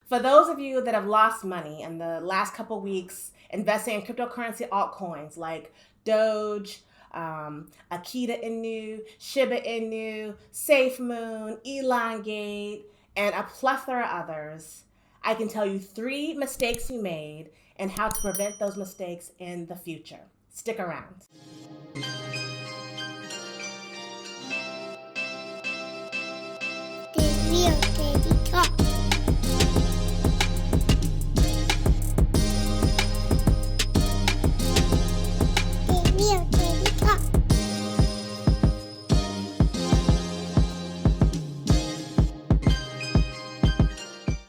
For those of you that have lost money in the last couple weeks investing in cryptocurrency altcoins like Doge, AKITA Inu, SHIB Inu, SafeMoon, Elongate, and a plethora of others, I can tell you 3 mistakes you made and how to prevent those mistakes in the future. Stick around.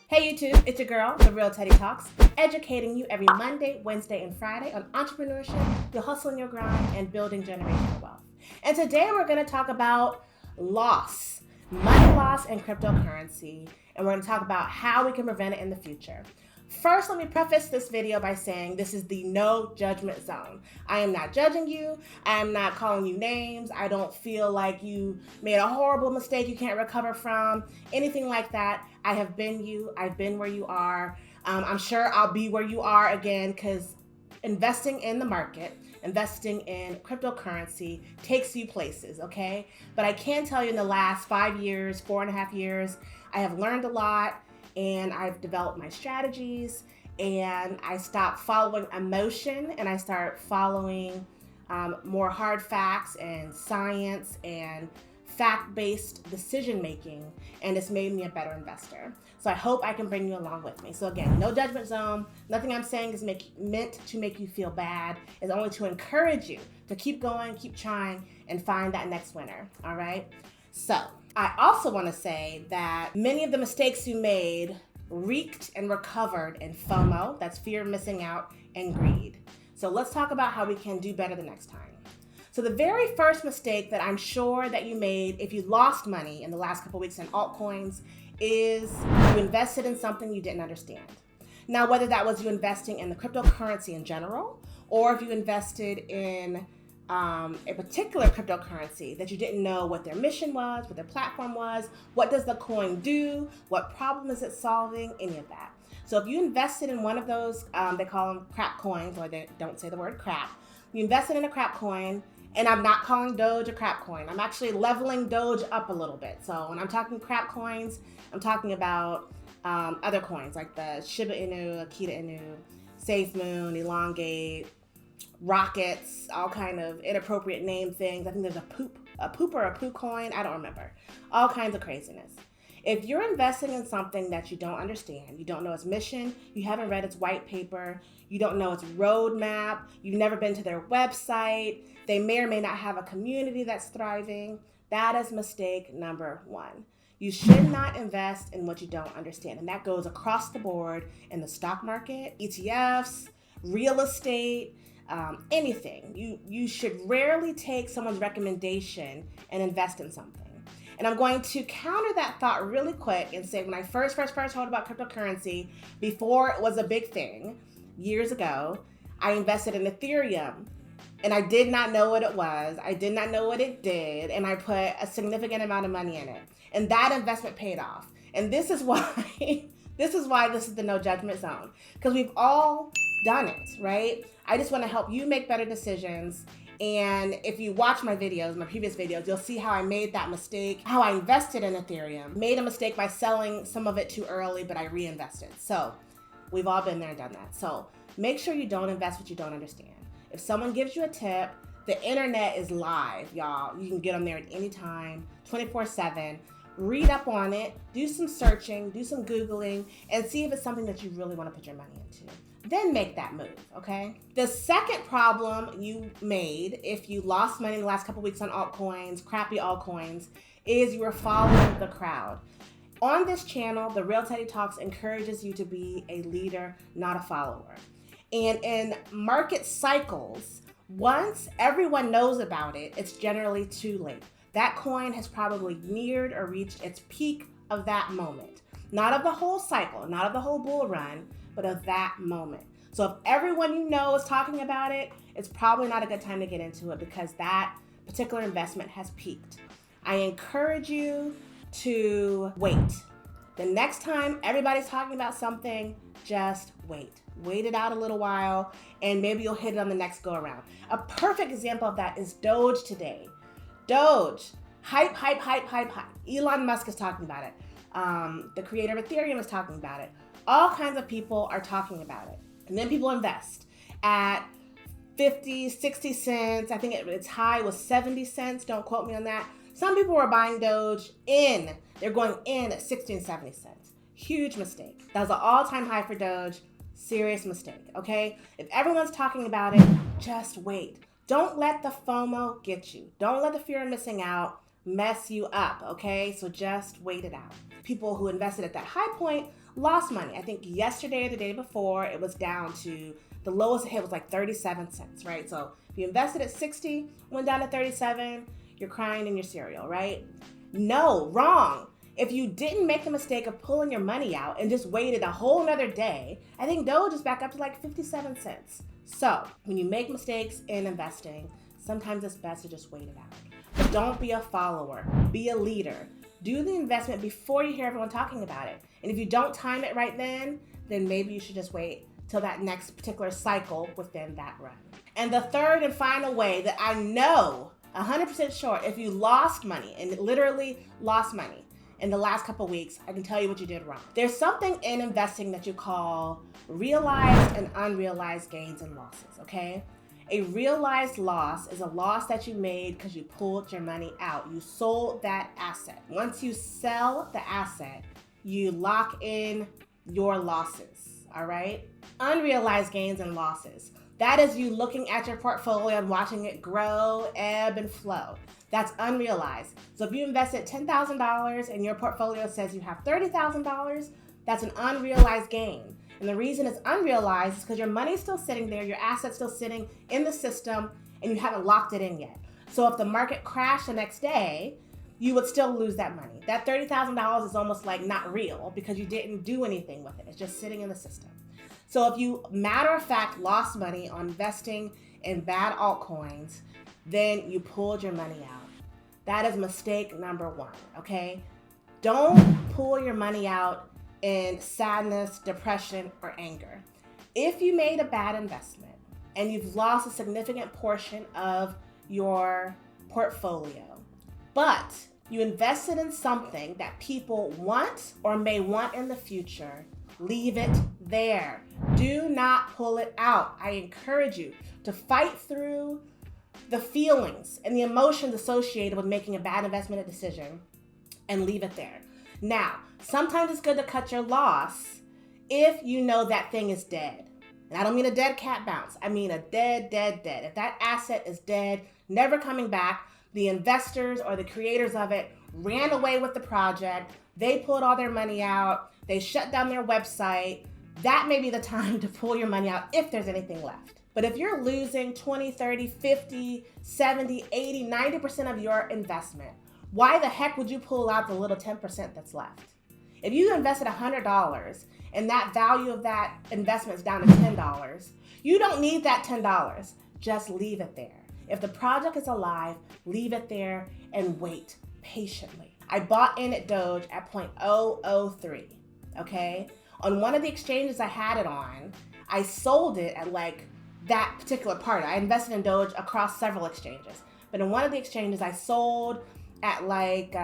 Hey YouTube, it's your girl, The Real Teddy Talks, educating you every Monday, Wednesday, and Friday on entrepreneurship, your hustle and your grind, and building generational wealth. And today we're going to talk about money loss in cryptocurrency, and we're going to talk about how we can prevent it in the future. First, let me preface this video by saying this is the no judgment zone. I am not judging you. I am not calling you names. I don't feel like you made a horrible mistake you can't recover from, anything like that. I have been you. I've been where you are. I'm sure I'll be where you are again, because investing in the market, investing in cryptocurrency takes you places, okay? But I can tell you in the last 5 years, 4.5 years, I have learned a lot. And I've developed my strategies, and I stopped following emotion and I start following more hard facts and science and fact-based decision making, and it's made me a better investor. So I hope I can bring you along with me. So again, no judgment zone. Nothing I'm saying is meant to make you feel bad. It's only to encourage you to keep going, keep trying, and find that next winner. All right? So I also want to say that many of the mistakes you made reeked and were covered in FOMO, that's fear of missing out, and greed. So let's talk about how we can do better the next time. So the very first mistake that I'm sure that you made if you lost money in the last couple weeks in altcoins is you invested in something you didn't understand. Now, whether that was you investing in the cryptocurrency in general, or if you invested in a particular cryptocurrency that you didn't know what their mission was, what their platform was, what does the coin do, what problem is it solving, any of that. So if you invested in one of those, they call them crap coins, or they don't say the word crap. You invested in a crap coin, and I'm not calling Doge a crap coin. I'm actually leveling Doge up a little bit. So when I'm talking crap coins, I'm talking about other coins like the SHIB Inu, AKITA Inu, SafeMoon, Elongate, rockets, all kind of inappropriate name things. I think there's a poop or a poo coin. I don't remember. All kinds of craziness. If you're investing in something that you don't understand, you don't know its mission, you haven't read its white paper, you don't know its roadmap, you've never been to their website, they may or may not have a community that's thriving, that is mistake number 1. You should not invest in what you don't understand. And that goes across the board in the stock market, ETFs, real estate, anything. You should rarely take someone's recommendation and invest in something. And I'm going to counter that thought really quick and say, when I first heard about cryptocurrency, before it was a big thing, years ago, I invested in Ethereum. And I did not know what it was. I did not know what it did. And I put a significant amount of money in it. And that investment paid off. And this is why this is the no judgment zone. Because we've all done it, right? I just want to help you make better decisions. And if you watch my videos, my previous videos, you'll see how I made that mistake, how I invested in Ethereum. Made a mistake by selling some of it too early, but I reinvested. So we've all been there and done that. So make sure you don't invest what you don't understand. If someone gives you a tip, the internet is live, y'all. You can get on there at any time, 24/7. Read up on it, do some searching, do some Googling, and see if it's something that you really want to put your money into. Then make that move, okay? The second problem you made if you lost money in the last couple weeks on altcoins, crappy altcoins, is you were following the crowd. On this channel, The Real Teddy Talks encourages you to be a leader, not a follower. And in market cycles, once everyone knows about it, it's generally too late. That coin has probably neared or reached its peak of that moment. Not of the whole cycle, not of the whole bull run, but of that moment. So if everyone you know is talking about it, it's probably not a good time to get into it because that particular investment has peaked. I encourage you to wait. The next time everybody's talking about something, just wait. Wait it out a little while, and maybe you'll hit it on the next go around. A perfect example of that is Doge today. Doge, hype. Elon Musk is talking about it. The creator of Ethereum is talking about it. All kinds of people are talking about it. And then people invest at 50, 60 cents. I think its high was 70 cents. Don't quote me on that. Some people were buying Doge in. They're going in at 60 and 70 cents. Huge mistake. That was an all-time high for Doge. Serious mistake, okay? If everyone's talking about it, just wait. Don't let the FOMO get you. Don't let the fear of missing out mess you up, okay? So just wait it out. People who invested at that high point lost money. I think yesterday or the day before, it was down to, the lowest it hit was like 37 cents, right? So if you invested at 60, went down to 37, you're crying in your cereal, right? No, wrong. If you didn't make the mistake of pulling your money out and just waited a whole nother day, I think Doge is back up to like 57 cents. So when you make mistakes in investing, sometimes it's best to just wait it out. But don't be a follower, be a leader. Do the investment before you hear everyone talking about it. And if you don't time it right then maybe you should just wait till that next particular cycle within that run. And the third and final way that I know 100% sure, if you lost money and literally lost money in the last couple of weeks, I can tell you what you did wrong. There's something in investing that you call realized and unrealized gains and losses, okay? A realized loss is a loss that you made because you pulled your money out. You sold that asset. Once you sell the asset, you lock in your losses, all right? Unrealized gains and losses. That is you looking at your portfolio and watching it grow, ebb, and flow. That's unrealized. So if you invested $10,000 and your portfolio says you have $30,000, that's an unrealized gain. And the reason it's unrealized is because your money's still sitting there, your asset's still sitting in the system, and you haven't locked it in yet. So if the market crashed the next day, you would still lose that money. That $30,000 is almost like not real because you didn't do anything with it. It's just sitting in the system. So if you, matter of fact, lost money on investing in bad altcoins, then you pulled your money out. That is mistake number one, okay? Don't pull your money out in sadness, depression, or anger. If you made a bad investment and you've lost a significant portion of your portfolio, but you invested in something that people want or may want in the future, leave it there. Do not pull it out. I encourage you to fight through the feelings and the emotions associated with making a bad investment decision and leave it there. Now, sometimes it's good to cut your loss if you know that thing is dead. And I don't mean a dead cat bounce. I mean a dead. If that asset is dead, never coming back, the investors or the creators of it ran away with the project, they pulled all their money out, they shut down their website, that may be the time to pull your money out if there's anything left. But if you're losing 20, 30, 50, 70, 80, 90% of your investment, why the heck would you pull out the little 10% that's left? If you invested $100 and that value of that investment is down to $10, you don't need that $10. Just leave it there. If the project is alive, leave it there and wait patiently. I bought in at Doge at 0.003, okay? On one of the exchanges I had it on, I sold it at like that particular part. I invested in Doge across several exchanges. But in one of the exchanges, I sold at like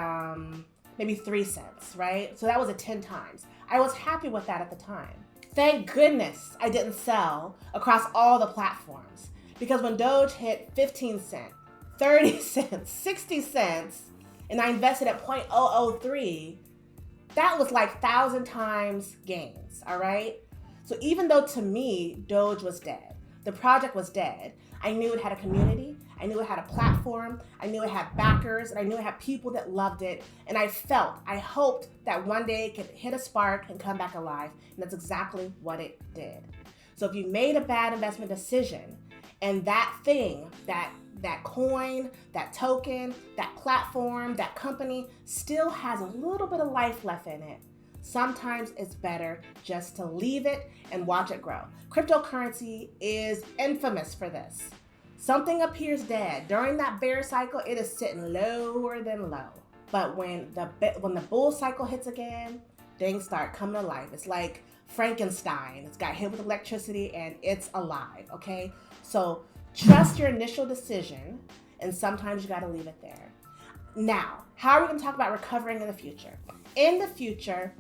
maybe 3 cents, right? So that was at 10 times. I was happy with that at the time. Thank goodness I didn't sell across all the platforms. Because when Doge hit 15 cents, 30 cents, 60 cents, and I invested at 0.003, that was like 1,000 times gains, all right? So even though to me, Doge was dead, the project was dead, I knew it had a community, I knew it had a platform, I knew it had backers, and I knew it had people that loved it, and I hoped that one day it could hit a spark and come back alive, and that's exactly what it did. So if you made a bad investment decision, and that thing, that coin, that token, that platform, that company still has a little bit of life left in it, sometimes it's better just to leave it and watch it grow. Cryptocurrency is infamous for this. Something appears dead. During that bear cycle, it is sitting lower than low. But when the bull cycle hits again, things start coming to life. It's like Frankenstein. It's got hit with electricity and it's alive, okay? So trust your initial decision, and sometimes you gotta leave it there. Now, how are we gonna talk about recovering in the future? In the future,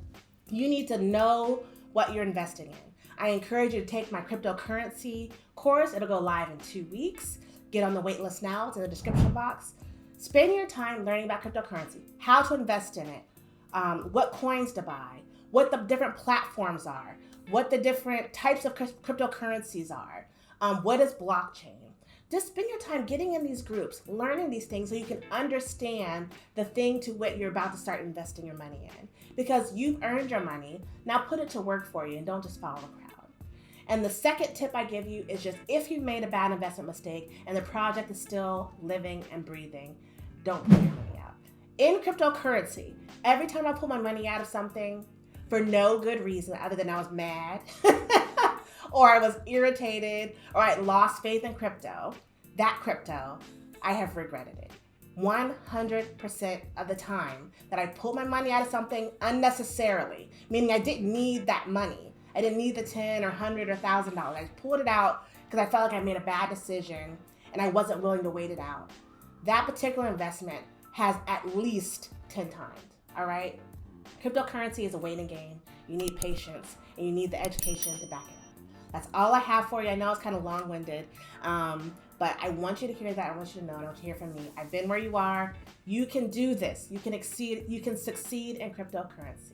you need to know what you're investing in. I encourage you to take my cryptocurrency course. It'll go live in 2 weeks. Get on the wait list now. It's in the description box. Spend your time learning about cryptocurrency, how to invest in it, what coins to buy, what the different platforms are, what the different types of cryptocurrencies are, what is blockchain. Just spend your time getting in these groups, learning these things so you can understand the thing to what you're about to start investing your money in. Because you've earned your money, now put it to work for you and don't just follow the crowd. And the second tip I give you is just, if you made a bad investment mistake and the project is still living and breathing, don't pull your money out. In cryptocurrency, every time I pull my money out of something for no good reason other than I was mad, or I was irritated, or I lost faith in crypto, I have regretted it. 100% of the time that I pulled my money out of something unnecessarily, meaning I didn't need that money. I didn't need the $10 or $100 or $1,000. I pulled it out because I felt like I made a bad decision and I wasn't willing to wait it out. That particular investment has at least 10 times, all right? Cryptocurrency is a waiting game. You need patience and you need the education to back it up. That's all I have for you. I know it's kind of long-winded, but I want you to hear that. I want you to know. I want you to hear from me. I've been where you are. You can do this. You can succeed in cryptocurrency.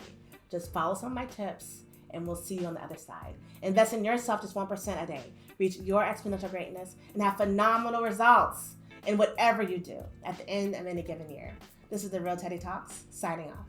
Just follow some of my tips, and we'll see you on the other side. Invest in yourself just 1% a day. Reach your exponential greatness and have phenomenal results in whatever you do at the end of any given year. This is the Real Teddy Talks, signing off.